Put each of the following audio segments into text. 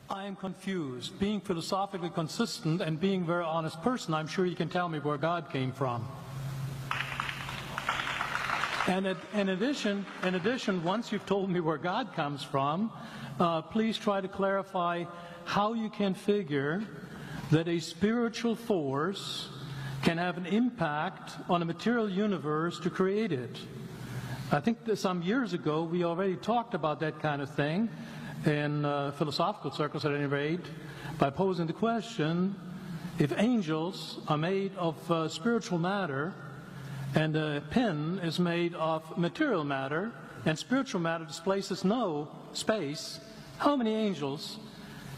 I am confused. Being philosophically consistent and being a very honest person, I'm sure you can tell me where God came from. And in addition, once you've told me where God comes from, please try to clarify how you can figure that a spiritual force can have an impact on a material universe to create it. I think that some years ago we already talked about that kind of thing in philosophical circles at any rate, by posing the question, if angels are made of spiritual matter and a pen is made of material matter and spiritual matter displaces no space, how many angels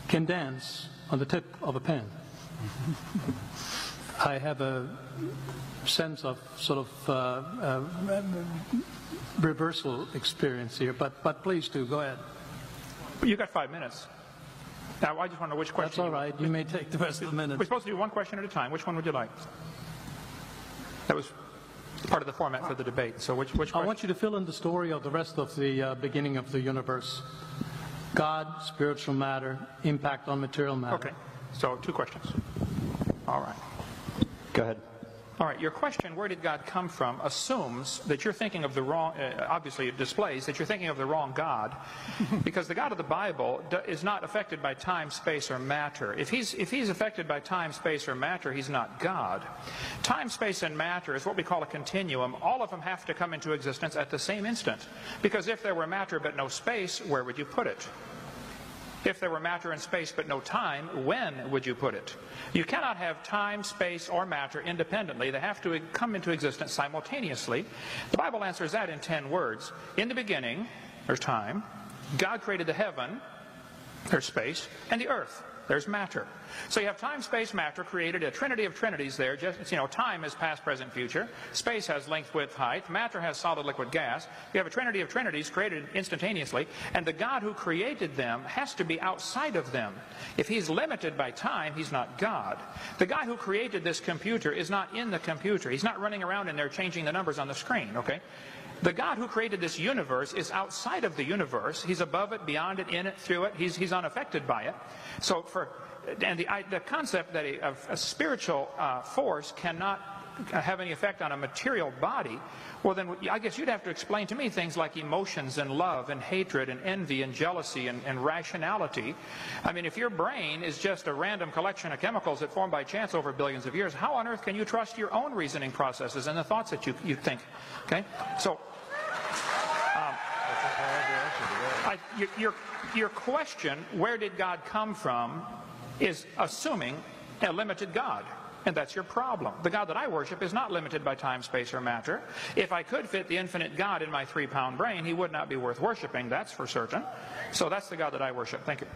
can dance on the tip of a pen? I have a sense of sort of reversal experience here, but please do, go ahead. You got 5 minutes. Now, I just want to know which question. That's all right. You may take the rest of the minute. We're supposed to do one question at a time. Which one would you like? That was part of the format for the debate. So which question? I want you to fill in the story of the rest of the beginning of the universe. God, spiritual matter, impact on material matter. Okay. So 2 questions. All right. Go ahead. All right, your question, where did God come from, assumes that you're thinking of the wrong, obviously it displays that you're thinking of the wrong God, because the God of the Bible is not affected by time, space, or matter. If he's affected by time, space, or matter, he's not God. Time, space, and matter is what we call a continuum. All of them have to come into existence at the same instant, because if there were matter but no space, where would you put it? If there were matter and space but no time, when would you put it? You cannot have time, space, or matter independently. They have to come into existence simultaneously. The Bible answers that in 10 words. In the beginning, there's time. God created the heaven, there's space, and the earth, there's matter. So you have time, space, matter, created a trinity of trinities there. Just, time is past, present, future. Space has length, width, height. Matter has solid, liquid, gas. You have a trinity of trinities created instantaneously. And the God who created them has to be outside of them. If he's limited by time, he's not God. The guy who created this computer is not in the computer. He's not running around in there changing the numbers on the screen, okay? The God who created this universe is outside of the universe. He's above it, beyond it, in it, through it. He's unaffected by it. So the concept that a spiritual force cannot have any effect on a material body, well then I guess you'd have to explain to me things like emotions and love and hatred and envy and jealousy and rationality. I mean, if your brain is just a random collection of chemicals that formed by chance over billions of years, how on earth can you trust your own reasoning processes and the thoughts that you think? Okay, so your question, where did God come from, is assuming a limited God. And that's your problem. The God that I worship is not limited by time, space, or matter. If I could fit the infinite God in my 3-pound brain, he would not be worth worshiping, that's for certain. So that's the God that I worship. Thank you.